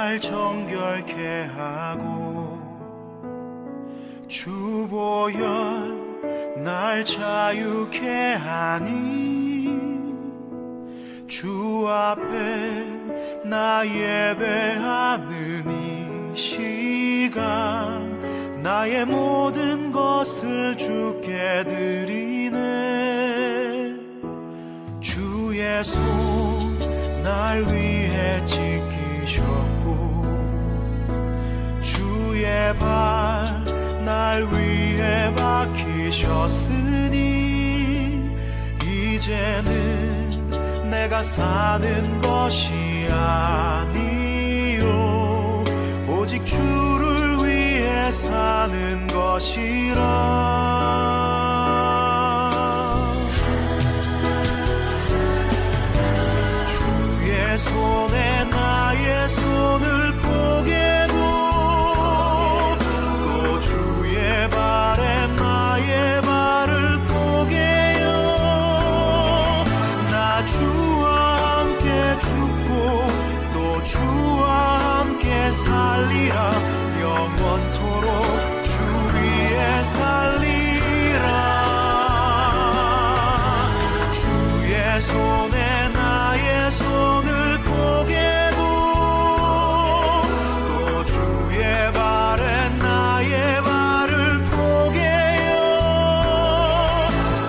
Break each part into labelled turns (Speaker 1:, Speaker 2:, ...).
Speaker 1: 날 정결케 하고 주 보혈 날 자유케 하니 주 앞에 나 예배하는 이 시간 나의 모든 것을 주께 드리네. 주의 손 날 위해 지키셨고 주의 발 날 위해 박히셨으니 이제는 내가 사는 것이 아니요 오직 주를 위해 사는 것이라. 주의 손에 나의 손을 포개고 또 주의 발에 나의 발을 포개요. 나 주와 함께 죽고 또 주와 함께 살리라. 영원토록 주 위에 살리라. 주의 손에 나의 손을 포개고 또 주의 발에 나의 발을 포개요.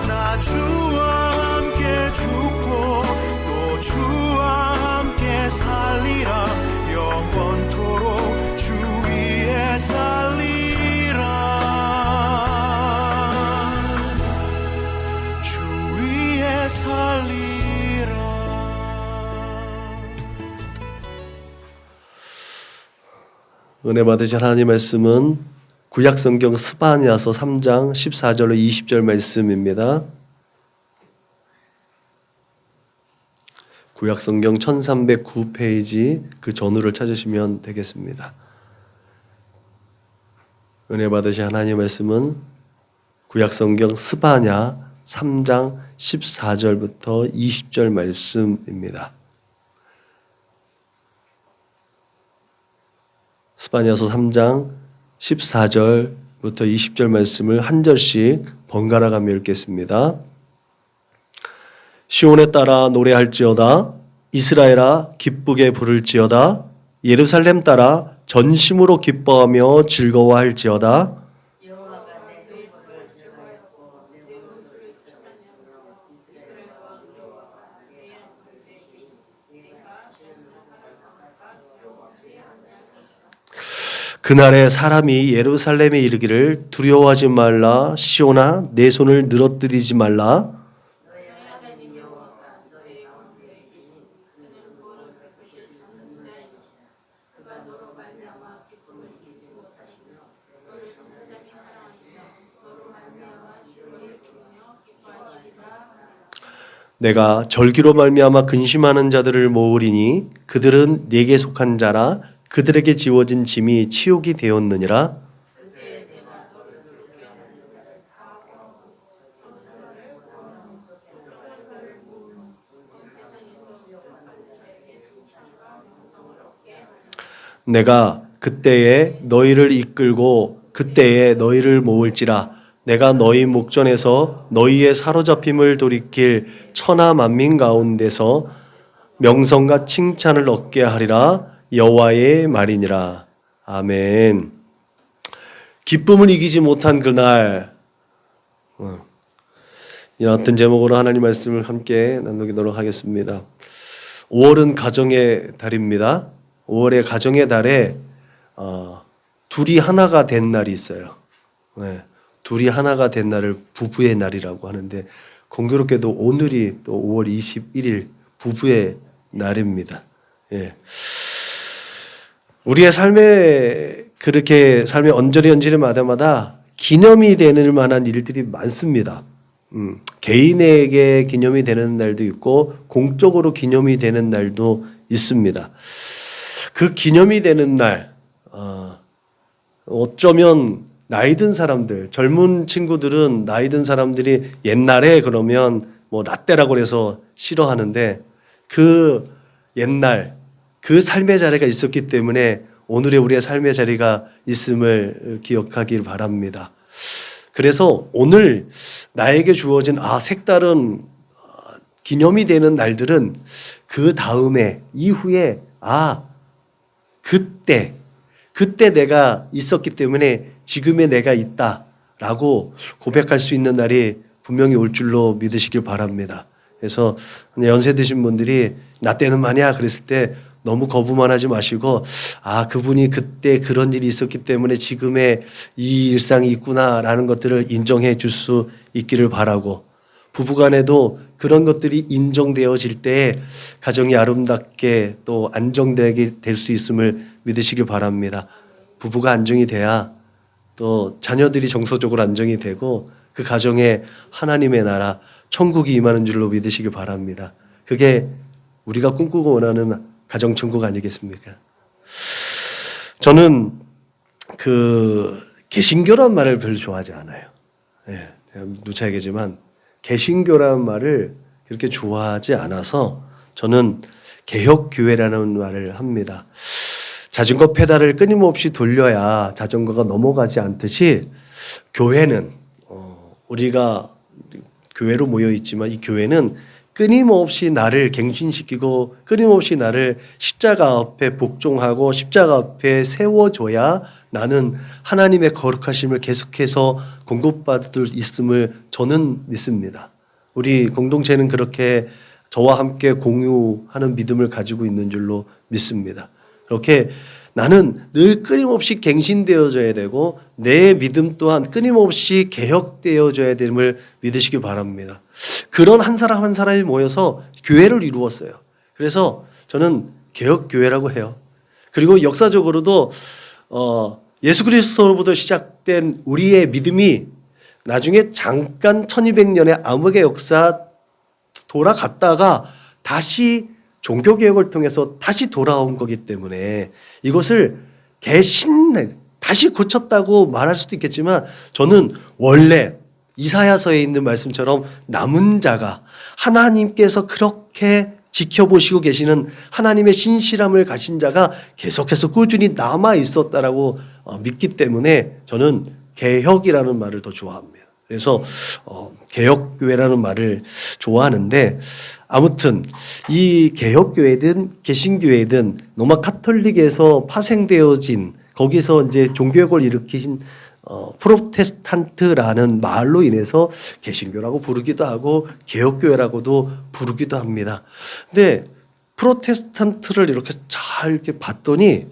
Speaker 1: 나 주와 함께 죽고 또 주와 함께 살리라. 영원토록 주 위에 살리라. 주 위에 살리라.
Speaker 2: 은혜 받으신 하나님 말씀은 구약성경 스바냐서 3장 14절로 20절 말씀입니다. 구약성경 1309페이지 그 전후를 찾으시면 되겠습니다. 은혜 받으신 하나님 말씀은 구약성경 스바냐 3장 14절부터 20절 말씀입니다. 스바냐서 3장 14절부터 20절 말씀을 한 절씩 번갈아 가며 읽겠습니다. 시온에 따라 노래할지어다. 이스라엘아 기쁘게 부를지어다. 예루살렘 따라 전심으로 기뻐하며 즐거워할지어다. 그날에 사람이 예루살렘에 이르기를 두려워하지 말라. 시온아 내 손을 늘어뜨리지 말라. 내가 절기로 말미암아 근심하는 자들을 모으리니 그들은 네게 속한 자라. 그들에게 지워진 짐이 치욕이 되었느니라. 내가 그때에 너희를 이끌고 그때에 너희를 모을지라. 내가 너희 목전에서 너희의 사로잡힘을 돌이킬 천하 만민 가운데서 명성과 칭찬을 얻게 하리라. 여호와의 말이니라. 아멘. 기쁨을 이기지 못한 그날, 이런 어떤 제목으로 하나님 말씀을 함께 나누도록 하겠습니다. 5월은 가정의 달입니다. 5월의 가정의 달에 둘이 하나가 된 날이 있어요. 둘이 하나가 된 날을 부부의 날이라고 하는데 공교롭게도 오늘이 또 5월 21일 부부의 날입니다. 우리의 삶에 그렇게 삶의 언저리마다 기념이 되는 만한 일들이 많습니다. 개인에게 기념이 되는 날도 있고 공적으로 기념이 되는 날도 있습니다. 그 기념이 되는 날, 어쩌면 나이 든 사람들, 젊은 친구들은 나이 든 사람들이 옛날에 그러면 뭐 라떼라고 해서 싫어하는데 그 옛날 그 삶의 자리가 있었기 때문에 오늘의 우리의 삶의 자리가 있음을 기억하길 바랍니다. 그래서 오늘 나에게 주어진 색다른 기념이 되는 날들은 그 다음에 이후에 그때 내가 있었기 때문에 지금의 내가 있다라고 고백할 수 있는 날이 분명히 올 줄로 믿으시길 바랍니다. 그래서 연세 드신 분들이 나 때는 말이야 그랬을 때 너무 거부만 하지 마시고 그분이 그때 그런 일이 있었기 때문에 지금의 이 일상이 있구나라는 것들을 인정해 줄 수 있기를 바라고, 부부간에도 그런 것들이 인정되어질 때 가정이 아름답게 또 안정되게 될 수 있음을 믿으시길 바랍니다. 부부가 안정이 돼야 또 자녀들이 정서적으로 안정이 되고 그 가정에 하나님의 나라 천국이 임하는 줄로 믿으시길 바랍니다. 그게 우리가 꿈꾸고 원하는 가정천국 아니겠습니까? 저는 개신교란 말을 별로 좋아하지 않아요. 누차 얘기지만 개신교라는 말을 그렇게 좋아하지 않아서 저는 개혁교회라는 말을 합니다. 자전거 페달을 끊임없이 돌려야 자전거가 넘어가지 않듯이 교회는 우리가 교회로 모여 있지만 이 교회는 끊임없이 나를 갱신시키고 끊임없이 나를 십자가 앞에 복종하고 십자가 앞에 세워줘야 나는 하나님의 거룩하심을 계속해서 공급받을 수 있음을 저는 믿습니다. 우리 공동체는 그렇게 저와 함께 공유하는 믿음을 가지고 있는 줄로 믿습니다. 그렇게 나는 늘 끊임없이 갱신되어져야 되고 내 믿음 또한 끊임없이 개혁되어져야 됨을 믿으시기 바랍니다. 그런 한 사람 한 사람이 모여서 교회를 이루었어요. 그래서 저는 개혁교회라고 해요. 그리고 역사적으로도 예수 그리스도로부터 시작된 우리의 믿음이 나중에 잠깐 1200년의 암흑의 역사 돌아갔다가 다시 종교개혁을 통해서 다시 돌아온 거기 때문에 이것을 다시 고쳤다고 말할 수도 있겠지만 저는 원래 이사야서에 있는 말씀처럼 남은 자가 하나님께서 그렇게 지켜보시고 계시는 하나님의 신실함을 가진 자가 계속해서 꾸준히 남아 있었다라고 믿기 때문에 저는 개혁이라는 말을 더 좋아합니다. 그래서 개혁교회라는 말을 좋아하는데 아무튼 이 개혁교회든 개신교회든 로마 카톨릭에서 파생되어진 거기서 이제 종교개혁을 일으키신 프로테스탄트라는 말로 인해서 개신교라고 부르기도 하고 개혁교회라고도 부르기도 합니다. 근데 프로테스탄트를 이렇게 잘 이렇게 봤더니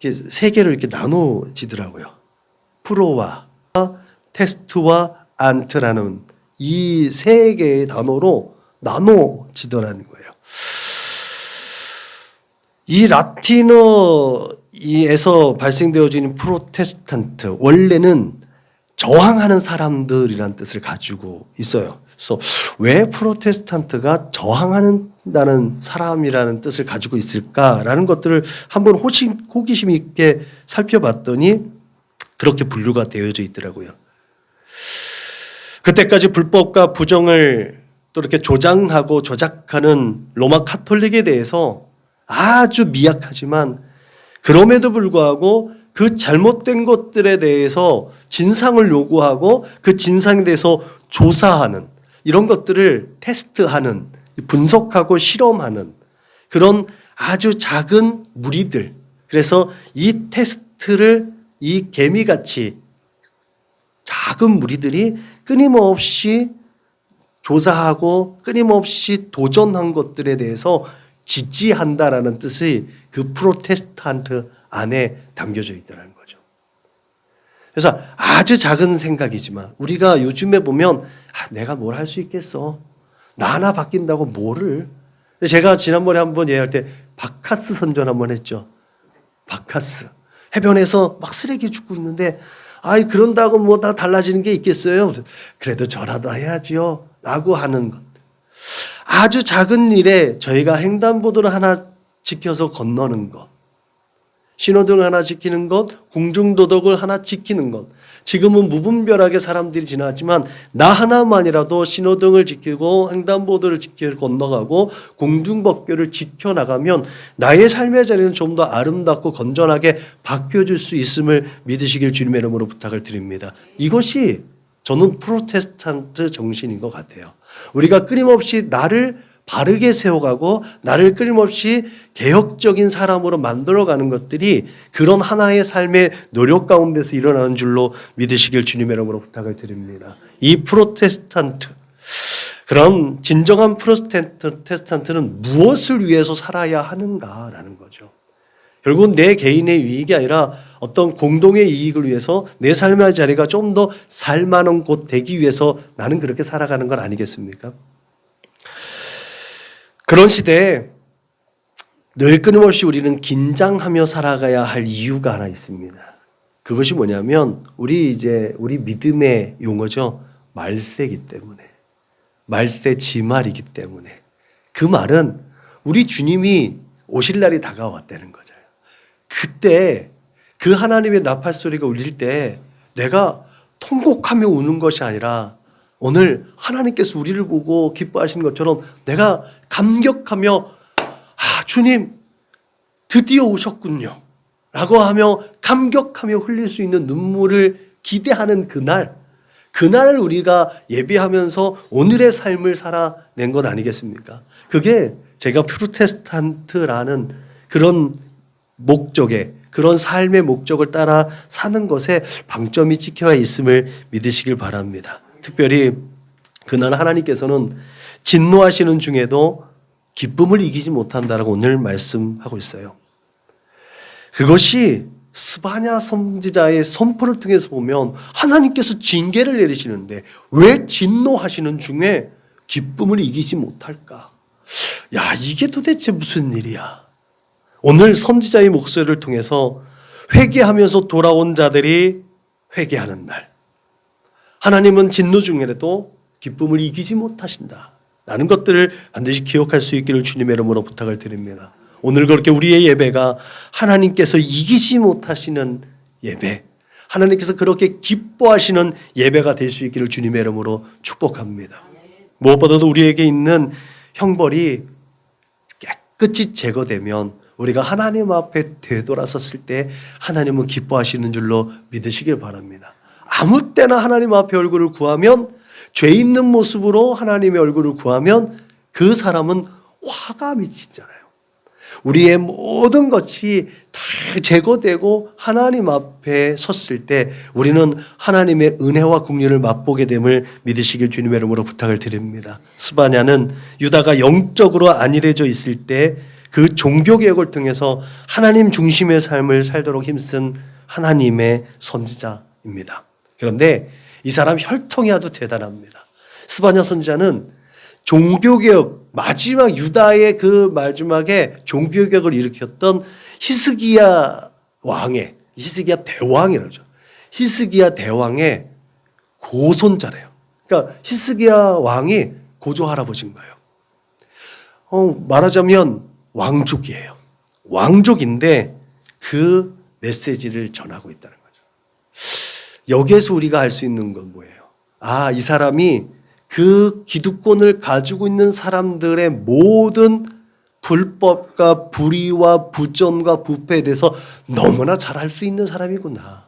Speaker 2: 이렇게 세 개로 이렇게 나눠지더라고요. 프로와 테스트와 안트라는 이 세 개의 단어로 나눠지더라는 거예요. 이 라틴어에서 발생되어지는 프로테스탄트 원래는 저항하는 사람들이라는 뜻을 가지고 있어요. 그래서 왜 프로테스탄트가 저항한다는 사람이라는 뜻을 가지고 있을까라는 것들을 한번 호기심 있게 살펴봤더니 그렇게 분류가 되어져 있더라고요. 그때까지 불법과 부정을 또 이렇게 조장하고 조작하는 로마 카톨릭에 대해서 아주 미약하지만 그럼에도 불구하고 그 잘못된 것들에 대해서 진상을 요구하고 그 진상에 대해서 조사하는 이런 것들을 테스트하는 분석하고 실험하는 그런 아주 작은 무리들. 그래서 이 테스트를 이 개미같이 작은 무리들이 끊임없이 조사하고 끊임없이 도전한 것들에 대해서 지지한다라는 뜻이 그 프로테스탄트 안에 담겨져 있다는 거죠. 그래서 아주 작은 생각이지만 우리가 요즘에 보면 내가 뭘 할 수 있겠어. 나 하나 바뀐다고 뭐를. 제가 지난번에 한번 얘기할 때 바카스 선전 한번 했죠. 바카스. 해변에서 막 쓰레기 줍고 있는데 그런다고 뭐 다 달라지는 게 있겠어요. 그래도 저라도 해야지요. 라고 하는 것. 아주 작은 일에 저희가 횡단보도를 하나 지켜서 건너는 것. 신호등 하나 지키는 것, 공중도덕을 하나 지키는 것. 지금은 무분별하게 사람들이 지나지만 나 하나만이라도 신호등을 지키고 횡단보도를 지켜 건너가고 공중법규를 지켜나가면 나의 삶의 자리는 좀 더 아름답고 건전하게 바뀌어질 수 있음을 믿으시길 주님의 이름으로 부탁을 드립니다. 이것이 저는 프로테스탄트 정신인 것 같아요. 우리가 끊임없이 나를 바르게 세워가고 나를 끊임없이 개혁적인 사람으로 만들어가는 것들이 그런 하나의 삶의 노력 가운데서 일어나는 줄로 믿으시길 주님의 이름으로 부탁을 드립니다. 이 프로테스탄트, 그런 진정한 프로테스탄트는 무엇을 위해서 살아야 하는가라는 거죠. 결국은 내 개인의 이익이 아니라 어떤 공동의 이익을 위해서 내 삶의 자리가 좀 더 살만한 곳 되기 위해서 나는 그렇게 살아가는 건 아니겠습니까? 그런 시대에 늘 끊임없이 우리는 긴장하며 살아가야 할 이유가 하나 있습니다. 그것이 뭐냐면 우리 믿음의 용어죠. 말세이기 때문에. 말세 지말이기 때문에. 그 말은 우리 주님이 오실 날이 다가왔다는 거죠. 그때 그 하나님의 나팔 소리가 울릴 때 내가 통곡하며 우는 것이 아니라 오늘 하나님께서 우리를 보고 기뻐하시는 것처럼 내가 감격하며 주님 드디어 오셨군요 라고 하며 감격하며 흘릴 수 있는 눈물을 기대하는 그날을 우리가 예비하면서 오늘의 삶을 살아낸 것 아니겠습니까? 그게 제가 프로테스탄트라는 그런 목적에, 그런 삶의 목적을 따라 사는 것에 방점이 찍혀 있음을 믿으시길 바랍니다. 특별히 그날 하나님께서는 진노하시는 중에도 기쁨을 이기지 못한다라고 오늘 말씀하고 있어요. 그것이 스바냐 선지자의 선포를 통해서 보면 하나님께서 징계를 내리시는데 왜 진노하시는 중에 기쁨을 이기지 못할까? 이게 도대체 무슨 일이야? 오늘 선지자의 목소리를 통해서 회개하면서 돌아온 자들이 회개하는 날. 하나님은 진노 중에라도 기쁨을 이기지 못하신다 라는 것들을 반드시 기억할 수 있기를 주님의 이름으로 부탁을 드립니다. 오늘 그렇게 우리의 예배가 하나님께서 이기지 못하시는 예배, 하나님께서 그렇게 기뻐하시는 예배가 될 수 있기를 주님의 이름으로 축복합니다. 무엇보다도 우리에게 있는 형벌이 깨끗이 제거되면 우리가 하나님 앞에 되돌아섰을 때 하나님은 기뻐하시는 줄로 믿으시길 바랍니다. 아무 때나 하나님 앞에 얼굴을 구하면, 죄 있는 모습으로 하나님의 얼굴을 구하면 그 사람은 화가 미치잖아요. 우리의 모든 것이 다 제거되고 하나님 앞에 섰을 때 우리는 하나님의 은혜와 긍휼을 맛보게 됨을 믿으시길 주님의 이름으로 부탁을 드립니다. 스바냐는 유다가 영적으로 안일해져 있을 때 그 종교개혁을 통해서 하나님 중심의 삶을 살도록 힘쓴 하나님의 선지자입니다. 그런데 이 사람 혈통이 아주 대단합니다. 스바냐 선지자는 종교개혁, 마지막 유다의 그 마지막에 종교개혁을 일으켰던 히스기야 대왕이라죠. 히스기야 대왕의 고손자래요. 그러니까 히스기야 왕이 고조 할아버지인 거예요. 말하자면 왕족이에요. 왕족인데 그 메시지를 전하고 있다는 거죠. 여기에서 우리가 알 수 있는 건 뭐예요? 이 사람이 그 기득권을 가지고 있는 사람들의 모든 불법과 불의와 부정과 부패에 대해서 너무나 잘 알 수 있는 사람이구나.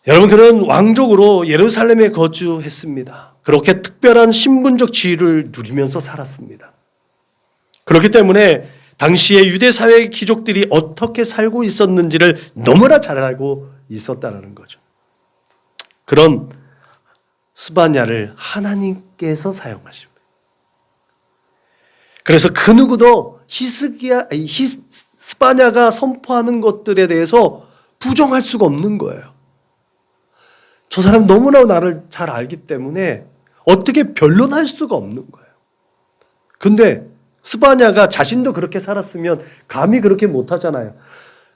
Speaker 2: 여러분, 그는 왕족으로 예루살렘에 거주했습니다. 그렇게 특별한 신분적 지위를 누리면서 살았습니다. 그렇기 때문에 당시의 유대 사회의 귀족들이 어떻게 살고 있었는지를 너무나 잘 알고 있었다는 거죠. 그런 스바냐를 하나님께서 사용하십니다. 그래서 그 누구도 스바냐가 선포하는 것들에 대해서 부정할 수가 없는 거예요. 저 사람 너무나 나를 잘 알기 때문에 어떻게 변론할 수가 없는 거예요. 근데 스바냐가 자신도 그렇게 살았으면 감히 그렇게 못하잖아요.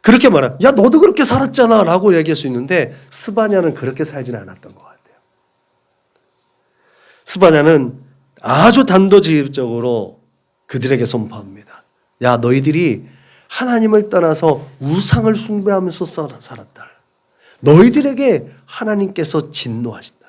Speaker 2: 그렇게 말하면 야 너도 그렇게 살았잖아 라고 얘기할 수 있는데 스바냐는 그렇게 살지는 않았던 것 같아요. 스바냐는 아주 단도직입적으로 그들에게 선포합니다. 야 너희들이 하나님을 떠나서 우상을 숭배하면서 살았다. 너희들에게 하나님께서 진노하신다.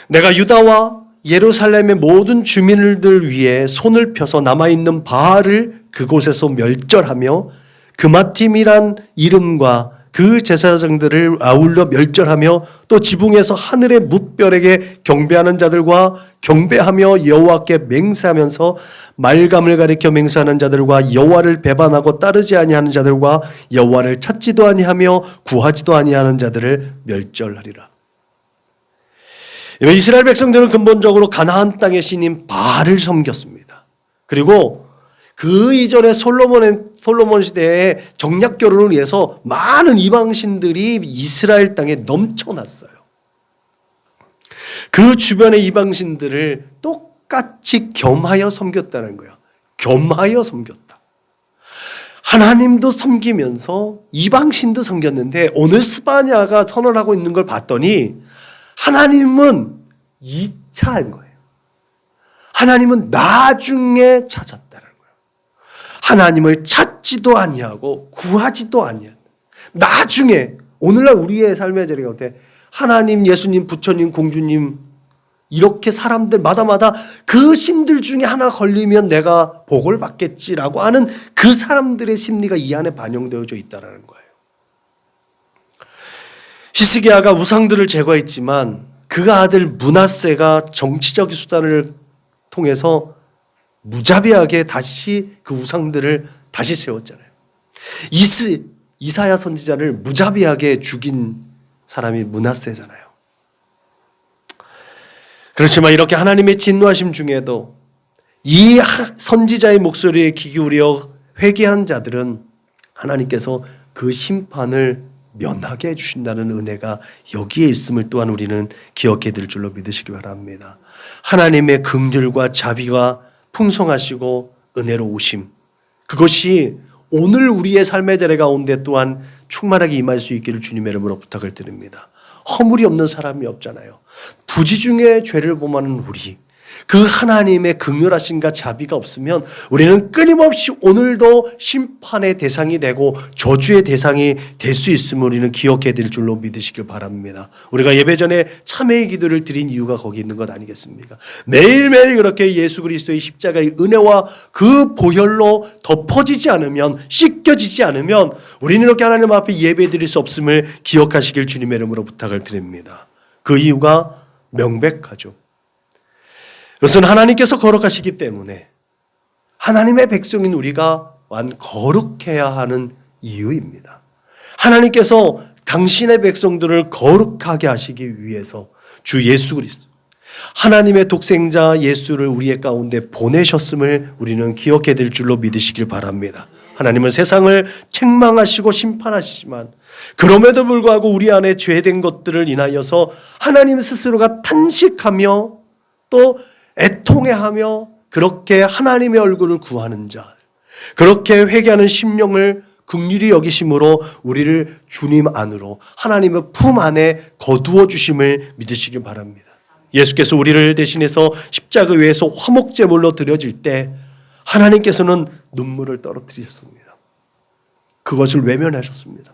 Speaker 2: 내가 유다와 예루살렘의 모든 주민들 위해 손을 펴서 남아있는 바알을 그곳에서 멸절하며 그마팀이란 이름과 그 제사장들을 아울러 멸절하며 또 지붕에서 하늘의 뭇별에게 경배하는 자들과 경배하며 여호와께 맹세하면서 말감을 가리켜 맹세하는 자들과 여호와를 배반하고 따르지 아니하는 자들과 여호와를 찾지도 아니하며 구하지도 아니하는 자들을 멸절하리라. 이스라엘 백성들은 근본적으로 가나안 땅의 신인 바알을 섬겼습니다. 그리고 그 이전에 솔로몬 시대에 정략 결혼을 위해서 많은 이방신들이 이스라엘 땅에 넘쳐났어요. 그 주변의 이방신들을 똑같이 겸하여 섬겼다는 거예요. 겸하여 섬겼다. 하나님도 섬기면서 이방신도 섬겼는데 오늘 스바냐가 선언하고 있는 걸 봤더니 하나님은 2차인 거예요. 하나님은 나중에 찾았다는 거예요. 하나님을 찾지도 아니하고 구하지도 아니한다. 나중에 오늘날 우리의 삶의 자리가 어때? 하나님, 예수님, 부처님, 공주님 이렇게 사람들마다마다 그 신들 중에 하나 걸리면 내가 복을 받겠지라고 하는 그 사람들의 심리가 이 안에 반영되어져 있다는 거예요. 히스기야가 우상들을 제거했지만 그 아들 므낫세가 정치적인 수단을 통해서 무자비하게 다시 그 우상들을 다시 세웠잖아요. 이사야 선지자를 무자비하게 죽인 사람이 므낫세잖아요. 그렇지만 이렇게 하나님의 진노하심 중에도 이 선지자의 목소리에 귀 기울여 회개한 자들은 하나님께서 그 심판을 면하게 해주신다는 은혜가 여기에 있음을 또한 우리는 기억해야 될 줄로 믿으시기 바랍니다. 하나님의 긍휼과 자비가 풍성하시고 은혜로우심, 그것이 오늘 우리의 삶의 자리 가운데 또한 충만하게 임할 수 있기를 주님의 이름으로 부탁을 드립니다. 허물이 없는 사람이 없잖아요. 부지 중에 죄를 범하는 우리, 그 하나님의 긍휼하심과 자비가 없으면 우리는 끊임없이 오늘도 심판의 대상이 되고 저주의 대상이 될 수 있음을 우리는 기억해야 될 줄로 믿으시길 바랍니다. 우리가 예배 전에 참회의 기도를 드린 이유가 거기 있는 것 아니겠습니까? 매일매일 그렇게 예수 그리스도의 십자가의 은혜와 그 보혈로 덮어지지 않으면, 씻겨지지 않으면 우리는 이렇게 하나님 앞에 예배 드릴 수 없음을 기억하시길 주님의 이름으로 부탁을 드립니다. 그 이유가 명백하죠. 이것은 하나님께서 거룩하시기 때문에 하나님의 백성인 우리가 거룩해야 하는 이유입니다. 하나님께서 당신의 백성들을 거룩하게 하시기 위해서 주 예수 그리스도, 하나님의 독생자 예수를 우리의 가운데 보내셨음을 우리는 기억해야 될 줄로 믿으시길 바랍니다. 하나님은 세상을 책망하시고 심판하시지만 그럼에도 불구하고 우리 안에 죄된 것들을 인하여서 하나님 스스로가 탄식하며 또 애통해하며 그렇게 하나님의 얼굴을 구하는 자, 그렇게 회개하는 심령을 긍휼히 여기심으로 우리를 주님 안으로 하나님의 품 안에 거두어 주심을 믿으시길 바랍니다. 예수께서 우리를 대신해서 십자가 위에서 화목제물로 드려질 때 하나님께서는 눈물을 떨어뜨리셨습니다. 그것을 외면하셨습니다.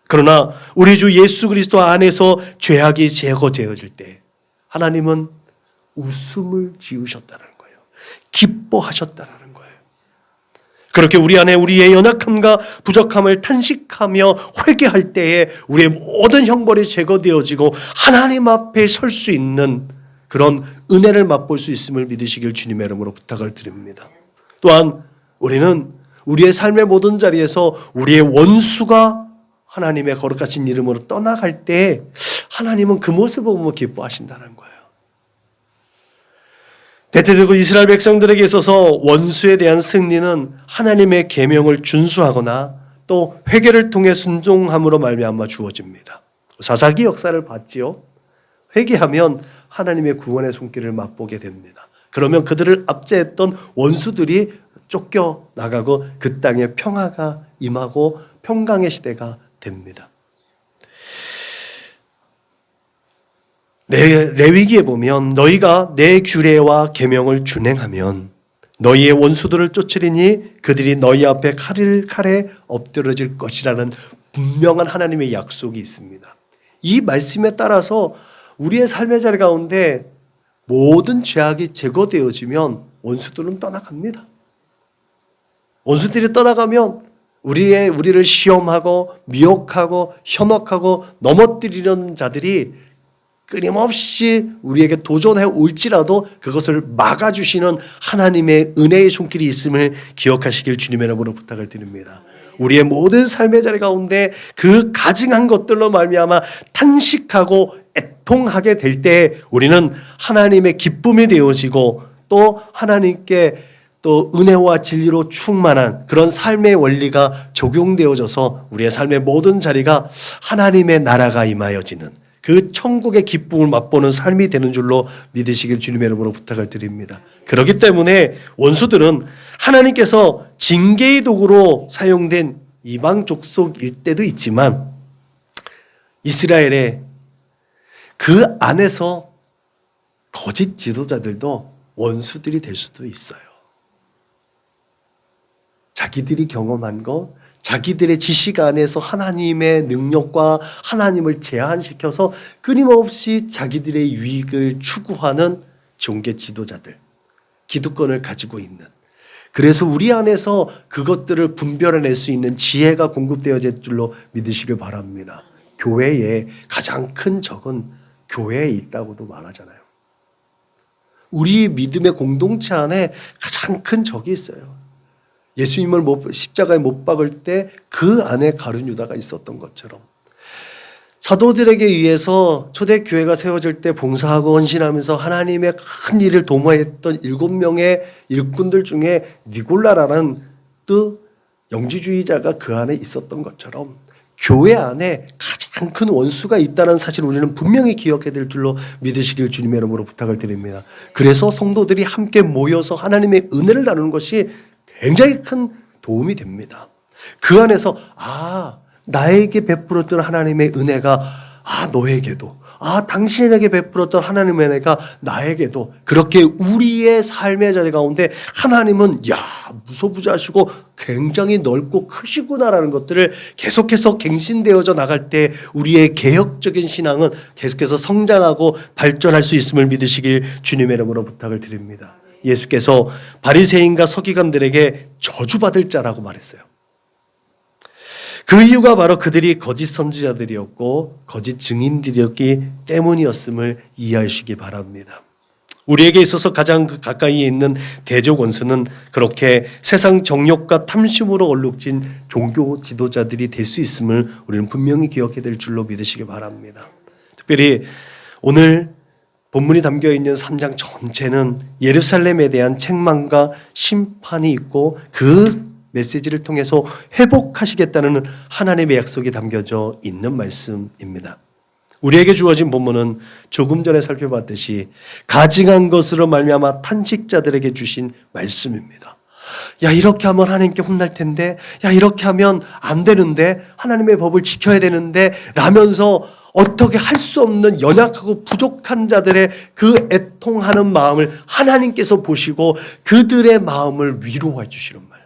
Speaker 2: 그러나 우리 주 예수 그리스도 안에서 죄악이 제거되어질 때 하나님은 웃음을 지으셨다는 거예요. 기뻐하셨다는 거예요. 그렇게 우리 안에 우리의 연약함과 부족함을 탄식하며 회개할 때에 우리의 모든 형벌이 제거되어지고 하나님 앞에 설 수 있는 그런 은혜를 맛볼 수 있음을 믿으시길 주님의 이름으로 부탁을 드립니다. 또한 우리는 우리의 삶의 모든 자리에서 우리의 원수가 하나님의 거룩하신 이름으로 떠나갈 때 하나님은 그 모습을 보며 기뻐하신다는 거예요. 대체적으로 이스라엘 백성들에게 있어서 원수에 대한 승리는 하나님의 계명을 준수하거나 또 회개를 통해 순종함으로 말미암아 주어집니다. 사사기 역사를 봤지요. 회개하면 하나님의 구원의 손길을 맛보게 됩니다. 그러면 그들을 압제했던 원수들이 쫓겨 나가고 그 땅에 평화가 임하고 평강의 시대가 됩니다. 레위기에 보면 너희가 내 규례와 계명을 준행하면 너희의 원수들을 쫓으리니 그들이 너희 앞에 칼에 엎드러질 것이라는 분명한 하나님의 약속이 있습니다. 이 말씀에 따라서 우리의 삶의 자리 가운데 모든 죄악이 제거되어지면 원수들은 떠나갑니다. 원수들이 떠나가면 우리를 시험하고 미혹하고 현혹하고 넘어뜨리는 자들이 끊임없이 우리에게 도전해 올지라도 그것을 막아주시는 하나님의 은혜의 손길이 있음을 기억하시길 주님의 이름으로 부탁을 드립니다. 우리의 모든 삶의 자리 가운데 그 가증한 것들로 말미암아 탄식하고 애통하게 될 때 우리는 하나님의 기쁨이 되어지고 또 하나님께 또 은혜와 진리로 충만한 그런 삶의 원리가 적용되어져서 우리의 삶의 모든 자리가 하나님의 나라가 임하여지는 그 천국의 기쁨을 맛보는 삶이 되는 줄로 믿으시길 주님의 이름으로 부탁을 드립니다. 그렇기 때문에 원수들은 하나님께서 징계의 도구로 사용된 이방 족속일 때도 있지만 이스라엘의 그 안에서 거짓 지도자들도 원수들이 될 수도 있어요. 자기들이 경험한 것, 자기들의 지식 안에서 하나님의 능력과 하나님을 제한시켜서 끊임없이 자기들의 유익을 추구하는 종교 지도자들, 기득권을 가지고 있는, 그래서 우리 안에서 그것들을 분별해낼 수 있는 지혜가 공급되어질 줄로 믿으시길 바랍니다. 교회의 가장 큰 적은 교회에 있다고도 말하잖아요. 우리 믿음의 공동체 안에 가장 큰 적이 있어요. 예수님을 십자가에 못 박을 때 그 안에 가룟 유다가 있었던 것처럼 사도들에게 의해서 초대교회가 세워질 때 봉사하고 헌신하면서 하나님의 큰 일을 도모했던 7명의 일꾼들 중에 니골라라는 또 영지주의자가 그 안에 있었던 것처럼 교회 안에 가장 큰 원수가 있다는 사실을 우리는 분명히 기억해야 될 줄로 믿으시길 주님의 이름으로 부탁을 드립니다. 그래서 성도들이 함께 모여서 하나님의 은혜를 나누는 것이 굉장히 큰 도움이 됩니다. 그 안에서 나에게 베풀었던 하나님의 은혜가 너에게도 당신에게 베풀었던 하나님의 은혜가 나에게도 그렇게 우리의 삶의 자리 가운데 하나님은 무소부자하시고 굉장히 넓고 크시구나라는 것들을 계속해서 갱신되어져 나갈 때 우리의 개혁적인 신앙은 계속해서 성장하고 발전할 수 있음을 믿으시길 주님의 이름으로 부탁을 드립니다. 예수께서 바리새인과 서기관들에게 저주받을 자라고 말했어요. 그 이유가 바로 그들이 거짓 선지자들이었고 거짓 증인들이었기 때문이었음을 이해하시기 바랍니다. 우리에게 있어서 가장 가까이에 있는 대적 원수는 그렇게 세상 정욕과 탐심으로 얼룩진 종교 지도자들이 될 수 있음을 우리는 분명히 기억해야 될 줄로 믿으시기 바랍니다. 특별히 오늘 본문이 담겨있는 3장 전체는 예루살렘에 대한 책망과 심판이 있고 그 메시지를 통해서 회복하시겠다는 하나님의 약속이 담겨져 있는 말씀입니다. 우리에게 주어진 본문은 조금 전에 살펴봤듯이 가증한 것으로 말미암아 탄식자들에게 주신 말씀입니다. 이렇게 하면 하나님께 혼날 텐데, 이렇게 하면 안 되는데, 하나님의 법을 지켜야 되는데 라면서 어떻게 할 수 없는 연약하고 부족한 자들의 그 애통하는 마음을 하나님께서 보시고 그들의 마음을 위로해 주시는 말.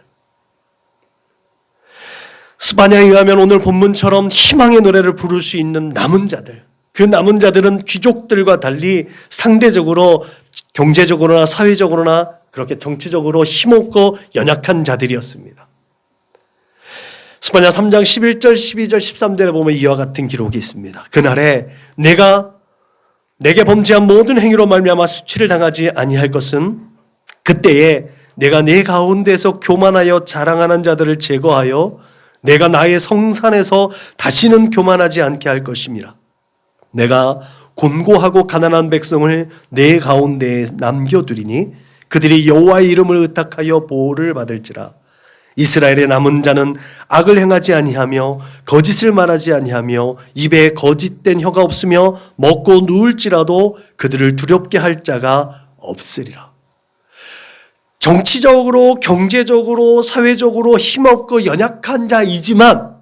Speaker 2: 스바냐에 의하면 오늘 본문처럼 희망의 노래를 부를 수 있는 남은 자들, 그 남은 자들은 귀족들과 달리 상대적으로 경제적으로나 사회적으로나 그렇게 정치적으로 힘없고 연약한 자들이었습니다. 스바냐 3장 11절, 12절, 13절에 보면 이와 같은 기록이 있습니다. 그날에 내게 범죄한 모든 행위로 말미암아 수치를 당하지 아니할 것은 그때에 내가 내 가운데서 교만하여 자랑하는 자들을 제거하여 내가 나의 성산에서 다시는 교만하지 않게 할 것임이라. 내가 곤고하고 가난한 백성을 내 가운데에 남겨두리니 그들이 여호와의 이름을 의탁하여 보호를 받을지라. 이스라엘의 남은 자는 악을 행하지 아니하며 거짓을 말하지 아니하며 입에 거짓된 혀가 없으며 먹고 누울지라도 그들을 두렵게 할 자가 없으리라. 정치적으로 경제적으로 사회적으로 힘없고 연약한 자이지만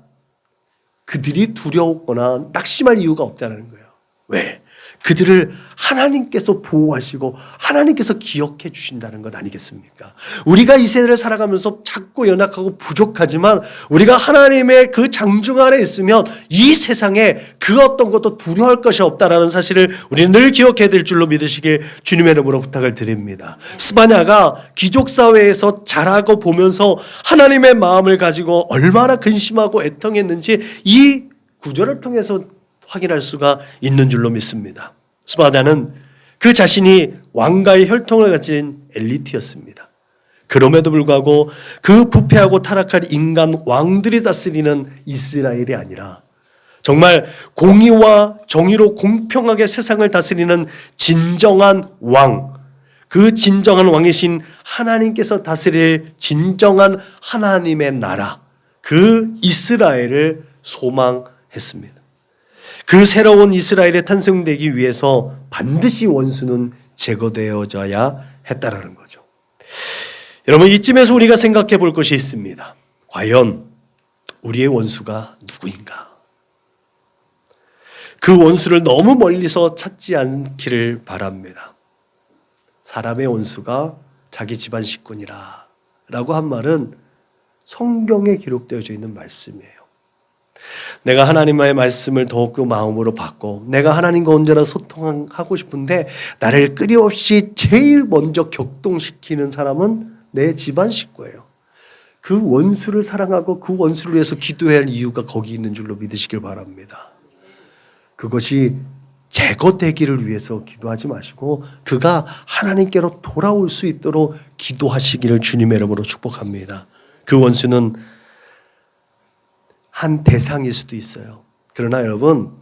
Speaker 2: 그들이 두려웠거나 낙심할 이유가 없다는 거예요. 왜? 그들을 하나님께서 보호하시고 하나님께서 기억해 주신다는 것 아니겠습니까? 우리가 이 세대를 살아가면서 작고 연약하고 부족하지만 우리가 하나님의 그 장중 안에 있으면 이 세상에 그 어떤 것도 두려워할 것이 없다라는 사실을 우리는 늘 기억해야 될 줄로 믿으시길 주님의 이름으로 부탁을 드립니다. 스바냐가 귀족사회에서 자라고 보면서 하나님의 마음을 가지고 얼마나 근심하고 애통했는지 이 구절을 통해서 확인할 수가 있는 줄로 믿습니다. 스바냐는 그 자신이 왕가의 혈통을 가진 엘리트였습니다. 그럼에도 불구하고 그 부패하고 타락한 인간 왕들이 다스리는 이스라엘이 아니라 정말 공의와 정의로 공평하게 세상을 다스리는 진정한 왕, 그 진정한 왕이신 하나님께서 다스릴 진정한 하나님의 나라, 그 이스라엘을 소망했습니다. 그 새로운 이스라엘에 탄생되기 위해서 반드시 원수는 제거되어져야 했다라는 거죠. 여러분, 이쯤에서 우리가 생각해 볼 것이 있습니다. 과연 우리의 원수가 누구인가? 그 원수를 너무 멀리서 찾지 않기를 바랍니다. 사람의 원수가 자기 집안 식구니라 라고 한 말은 성경에 기록되어져 있는 말씀이에요. 내가 하나님의 말씀을 더욱 마음으로 받고 내가 하나님과 언제나 소통하고 싶은데 나를 끊임없이 제일 먼저 격동시키는 사람은 내 집안 식구예요. 그 원수를 사랑하고 그 원수를 위해서 기도해야 할 이유가 거기 있는 줄로 믿으시길 바랍니다. 그것이 제거되기를 위해서 기도하지 마시고 그가 하나님께로 돌아올 수 있도록 기도하시기를 주님의 이름으로 축복합니다. 그 원수는 한 대상일 수도 있어요. 그러나 여러분,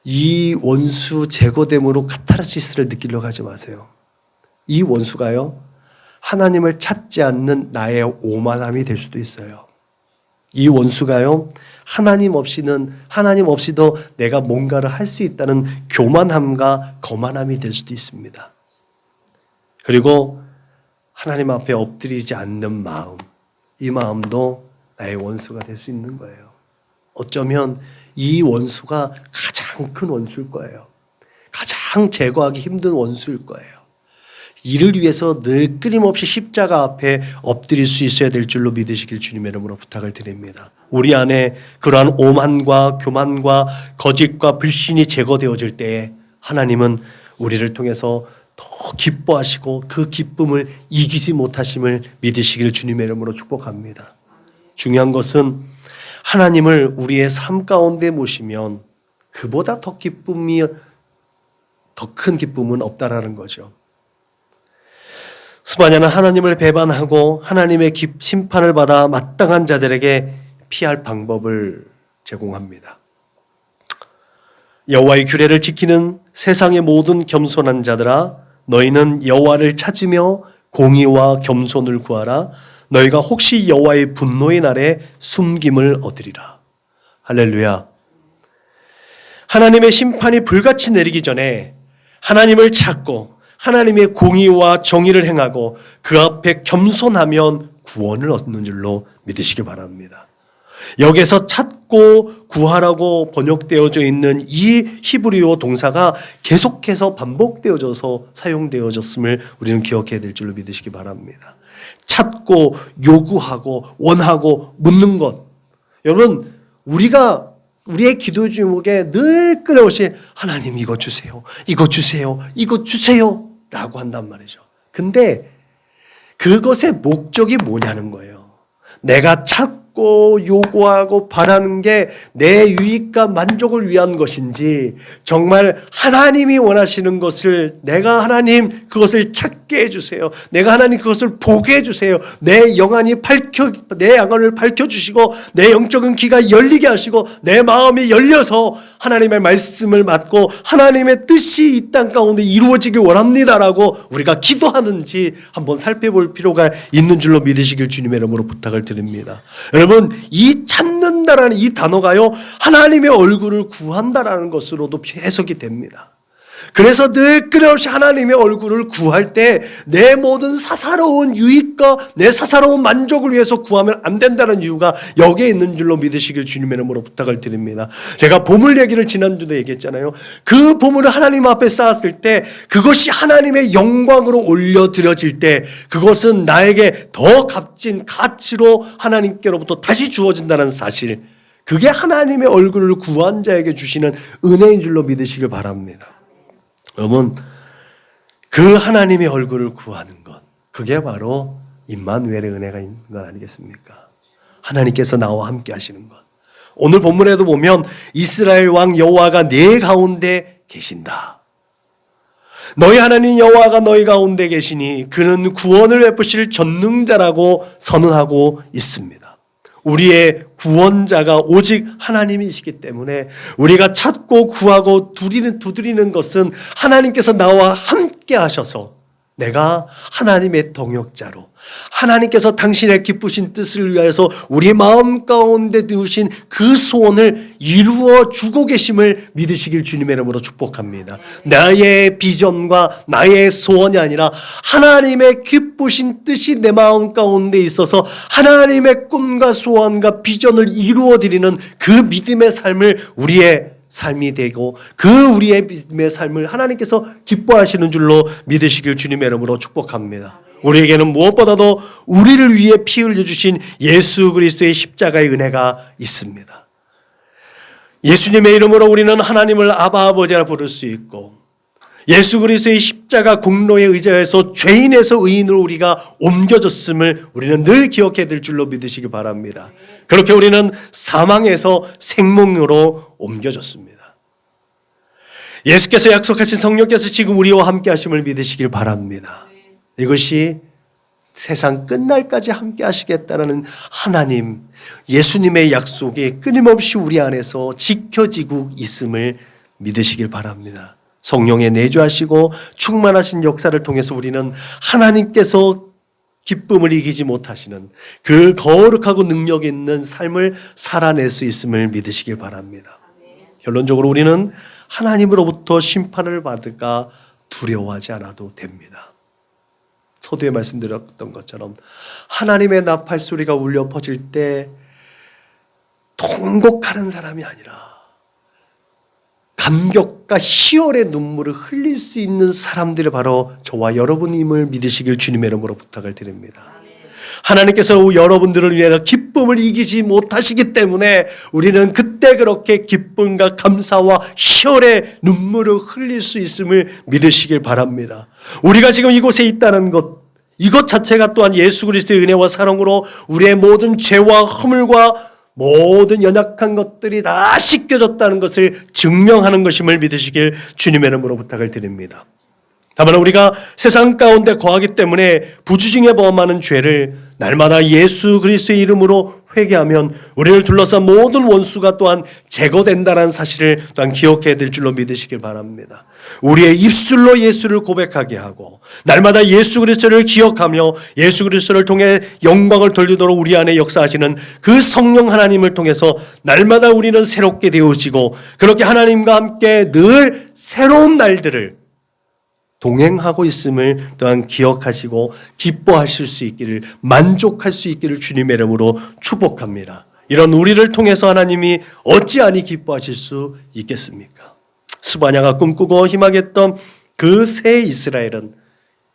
Speaker 2: 이 원수 제거됨으로 카타르시스를 느끼려고 하지 마세요. 이 원수가요, 하나님을 찾지 않는 나의 오만함이 될 수도 있어요. 이 원수가요, 하나님 없이도 내가 뭔가를 할 수 있다는 교만함과 거만함이 될 수도 있습니다. 그리고 하나님 앞에 엎드리지 않는 마음, 이 마음도 나의 원수가 될 수 있는 거예요. 어쩌면 이 원수가 가장 큰 원수일 거예요. 가장 제거하기 힘든 원수일 거예요. 이를 위해서 늘 끊임없이 십자가 앞에 엎드릴 수 있어야 될 줄로 믿으시길 주님의 이름으로 부탁을 드립니다. 우리 안에 그러한 오만과 교만과 거짓과 불신이 제거되어질 때에 하나님은 우리를 통해서 더 기뻐하시고 그 기쁨을 이기지 못하심을 믿으시길 주님의 이름으로 축복합니다. 중요한 것은 하나님을 우리의 삶 가운데 모시면 그보다 더 큰 기쁨은 없다라는 거죠. 스바냐는 하나님을 배반하고 하나님의 심판을 받아 마땅한 자들에게 피할 방법을 제공합니다. 여호와의 규례를 지키는 세상의 모든 겸손한 자들아, 너희는 여호와를 찾으며 공의와 겸손을 구하라. 너희가 혹시 여호와의 분노의 날에 숨김을 얻으리라. 할렐루야. 하나님의 심판이 불같이 내리기 전에 하나님을 찾고 하나님의 공의와 정의를 행하고 그 앞에 겸손하면 구원을 얻는 줄로 믿으시기 바랍니다. 여기서 찾고 구하라고 번역되어져 있는 이 히브리어 동사가 계속해서 반복되어져서 사용되어졌음을 우리는 기억해야 될 줄로 믿으시기 바랍니다. 찾고 요구하고 원하고 묻는 것. 여러분, 우리의 기도 제목에 늘 끊임없이 하나님 이거 주세요, 이거 주세요, 이거 주세요 라고 한단 말이죠. 근데 그것의 목적이 뭐냐는 거예요. 내가 찾고 요구하고 바라는 게 내 유익과 만족을 위한 것인지 그것을 하나님이 원하시는 것을 내가 하나님 그것을 찾게 해주세요. 내가 하나님 그것을 보게 해주세요. 내 영안을 밝혀주시고 내 영적인 귀가 열리게 하시고 내 마음이 열려서 하나님의 말씀을 받고 하나님의 뜻이 이 땅 가운데 이루어지길 원합니다라고 우리가 기도하는지 한번 살펴볼 필요가 있는 줄로 믿으시길 주님의 이름으로 부탁을 드립니다. 여러분, 이 찾는다라는 이 단어가요, 하나님의 얼굴을 구한다라는 것으로도 해석이 됩니다. 그래서 늘 끊임없이 하나님의 얼굴을 구할 때 내 모든 사사로운 유익과 내 사사로운 만족을 위해서 구하면 안 된다는 이유가 여기에 있는 줄로 믿으시길 주님의 이름으로 부탁을 드립니다. 제가 보물 얘기를 지난주도 얘기했잖아요. 그 보물을 하나님 앞에 쌓았을 때 그것이 하나님의 영광으로 올려드려질 때 그것은 나에게 더 값진 가치로 하나님께로부터 다시 주어진다는 사실, 그게 하나님의 얼굴을 구한 자에게 주시는 은혜인 줄로 믿으시길 바랍니다. 여러분, 그 하나님의 얼굴을 구하는 것, 그게 바로 임마누엘의 은혜가 있는 것 아니겠습니까? 하나님께서 나와 함께 하시는 것. 오늘 본문에도 보면 이스라엘 왕 여호와가 네 가운데 계신다. 너희 하나님 여호와가 너희 가운데 계시니 그는 구원을 베푸실 전능자라고 선언하고 있습니다. 우리의 구원자가 오직 하나님이시기 때문에 우리가 찾고 구하고 두드리는 것은 하나님께서 나와 함께 하셔서 내가 하나님의 동역자로 하나님께서 당신의 기쁘신 뜻을 위하여서 우리의 마음 가운데 두신 그 소원을 이루어 주고 계심을 믿으시길 주님의 이름으로 축복합니다. 나의 비전과 나의 소원이 아니라 하나님의 기쁘신 뜻이 내 마음 가운데 있어서 하나님의 꿈과 소원과 비전을 이루어 드리는 그 믿음의 삶을 우리의 삶이 되고 그 우리의 믿음의 삶을 하나님께서 기뻐하시는 줄로 믿으시길 주님의 이름으로 축복합니다. 우리에게는 무엇보다도 우리를 위해 피 흘려주신 예수 그리스도의 십자가의 은혜가 있습니다. 예수님의 이름으로 우리는 하나님을 아바 아버지라 부를 수 있고 예수 그리스도의 십자가 공로에 의지해서 죄인에서 의인으로 우리가 옮겨졌음을 우리는 늘 기억해야 될 줄로 믿으시기 바랍니다. 그렇게 우리는 사망에서 생명으로 옮겨졌습니다. 예수께서 약속하신 성령께서 지금 우리와 함께 하심을 믿으시길 바랍니다. 이것이 세상 끝날까지 함께 하시겠다는 하나님, 예수님의 약속이 끊임없이 우리 안에서 지켜지고 있음을 믿으시길 바랍니다. 성령에 내주하시고 충만하신 역사를 통해서 우리는 하나님께서 기쁨을 이기지 못하시는 그 거룩하고 능력 있는 삶을 살아낼 수 있음을 믿으시길 바랍니다. 결론적으로 우리는 하나님으로부터 심판을 받을까 두려워하지 않아도 됩니다. 서두에 말씀드렸던 것처럼 하나님의 나팔 소리가 울려 퍼질 때 통곡하는 사람이 아니라 감격과 희열의 눈물을 흘릴 수 있는 사람들이 바로 저와 여러분임을 믿으시길 주님의 이름으로 부탁을 드립니다. 하나님께서 여러분들을 위해서 기쁨을 이기지 못하시기 때문에 우리는 그때 그렇게 기쁨과 감사와 희열의 눈물을 흘릴 수 있음을 믿으시길 바랍니다. 우리가 지금 이곳에 있다는 것, 이것 자체가 또한 예수 그리스도의 은혜와 사랑으로 우리의 모든 죄와 허물과 모든 연약한 것들이 다 씻겨졌다는 것을 증명하는 것임을 믿으시길 주님의 이름으로 부탁을 드립니다. 다만 우리가 세상 가운데 거하기 때문에 부주중에 범하는 죄를 날마다 예수 그리스도의 이름으로 회개하면 우리를 둘러싼 모든 원수가 또한 제거된다는 사실을 또한 기억해야 될 줄로 믿으시길 바랍니다. 우리의 입술로 예수를 고백하게 하고 날마다 예수 그리스도를 기억하며 예수 그리스도를 통해 영광을 돌리도록 우리 안에 역사하시는 그 성령 하나님을 통해서 날마다 우리는 새롭게 되어지고 그렇게 하나님과 함께 늘 새로운 날들을 동행하고 있음을 또한 기억하시고 기뻐하실 수 있기를, 만족할 수 있기를 주님의 이름으로 축복합니다. 이런 우리를 통해서 하나님이 어찌하니 기뻐하실 수 있겠습니까? 스바냐가 꿈꾸고 희망했던 그 새 이스라엘은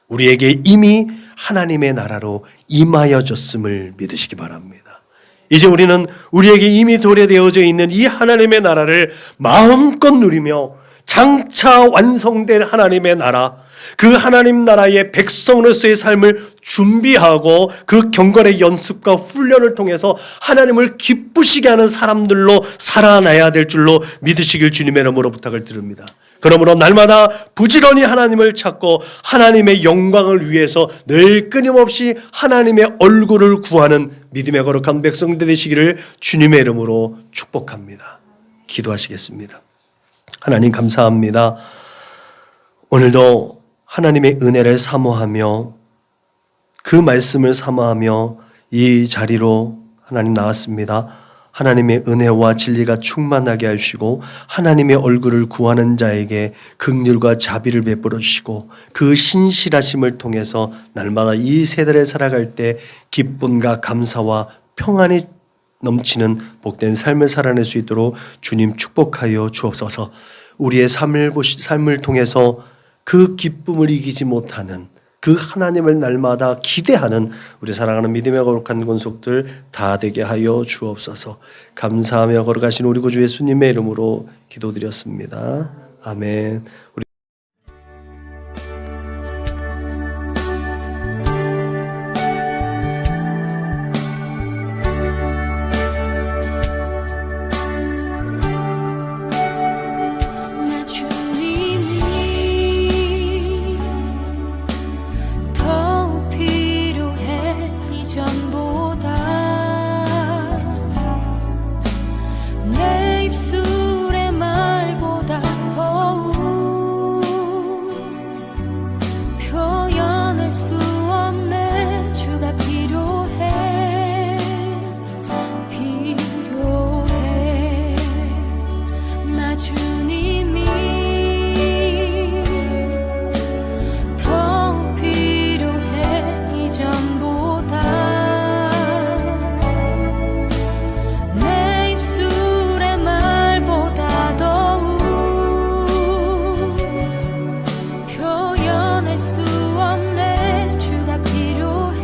Speaker 2: 우리에게 이미 하나님의 나라로 임하여졌음을 믿으시기 바랍니다. 이제 우리는 우리에게 이미 도래되어져 있는 이 하나님의 나라를 마음껏 누리며 장차 완성될 하나님의 나라, 그 하나님 나라의 백성으로서의 삶을 준비하고 그 경건의 연습과 훈련을 통해서 하나님을 기쁘시게 하는 사람들로 살아나야 될 줄로 믿으시길 주님의 이름으로 부탁을 드립니다. 그러므로 날마다 부지런히 하나님을 찾고 하나님의 영광을 위해서 늘 끊임없이 하나님의 얼굴을 구하는 믿음의 거룩한 백성들 되시기를 주님의 이름으로 축복합니다. 기도하시겠습니다. 하나님 감사합니다. 오늘도 하나님의 은혜를 사모하며 그 말씀을 사모하며 이 자리로 하나님 나왔습니다. 하나님의 은혜와 진리가 충만하게 하시고 하나님의 얼굴을 구하는 자에게 긍휼과 자비를 베풀어 주시고 그 신실하심을 통해서 날마다 이 세대를 살아갈 때 기쁨과 감사와 평안이 넘치는 복된 삶을 살아낼 수 있도록 주님 축복하여 주옵소서. 우리의 삶을 통해서 그 기쁨을 이기지 못하는 그 하나님을 날마다 기대하는 우리 사랑하는 믿음의 거룩한 권속들 다 되게 하여 주옵소서. 감사하며 걸어가신 우리 구주 예수님의 이름으로 기도드렸습니다. 아멘.
Speaker 3: 나 주님이 더욱 필요해 이전보다 내 입술의 말보다 더욱 표현할 수 없네 주가 필요해 나 주님이 더욱 필요해 이전보다 내 입술의 말보다 더욱 표현할 수 없네 주가 필요해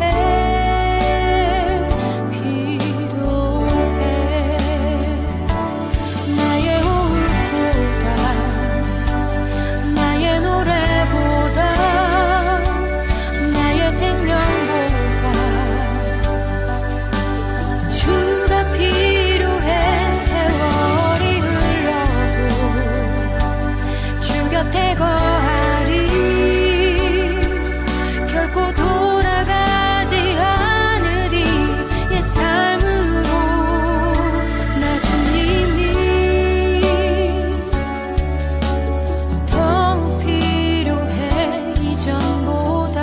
Speaker 3: 나의 호흡보다 나의 노래보다 나의 생명보다 주가 필요해 세월이 흘러도 주 곁에 거하리 결코 돌아가지 않으리 옛 삶으로 나 주님이 더욱 필요해 이전보다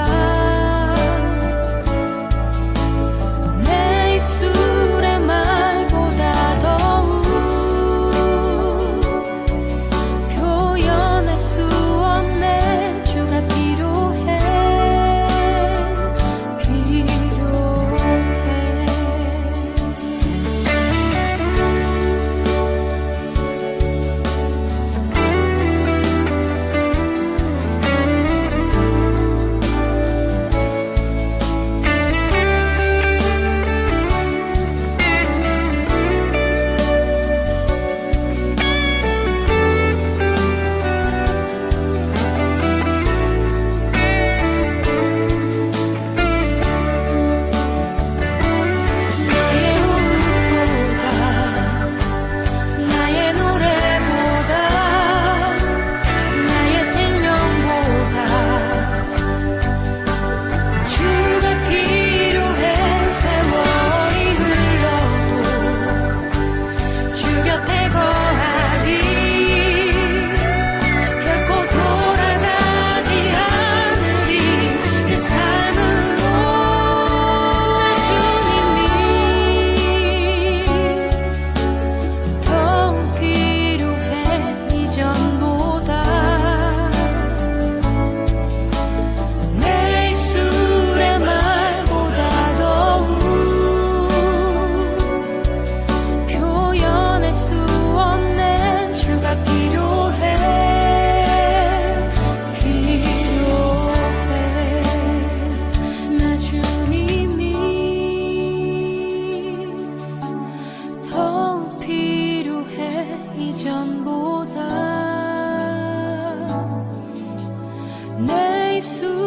Speaker 3: 내 입술의 말보다 더욱 표현할 수 없네 주가 필요해 나의 호흡보다 나의 노래보다 나의 생명보다 주가 필요해 세월이 흘러도 주 곁에 거하리 결코 돌아가지 않으리 내 삶으로 나 주님이 더욱 필요해 이전보다 내 입술의 말보다 더욱 표현할 수 없네 주가 필요해 나 주님이 더욱 필요해 이전보다 내 입술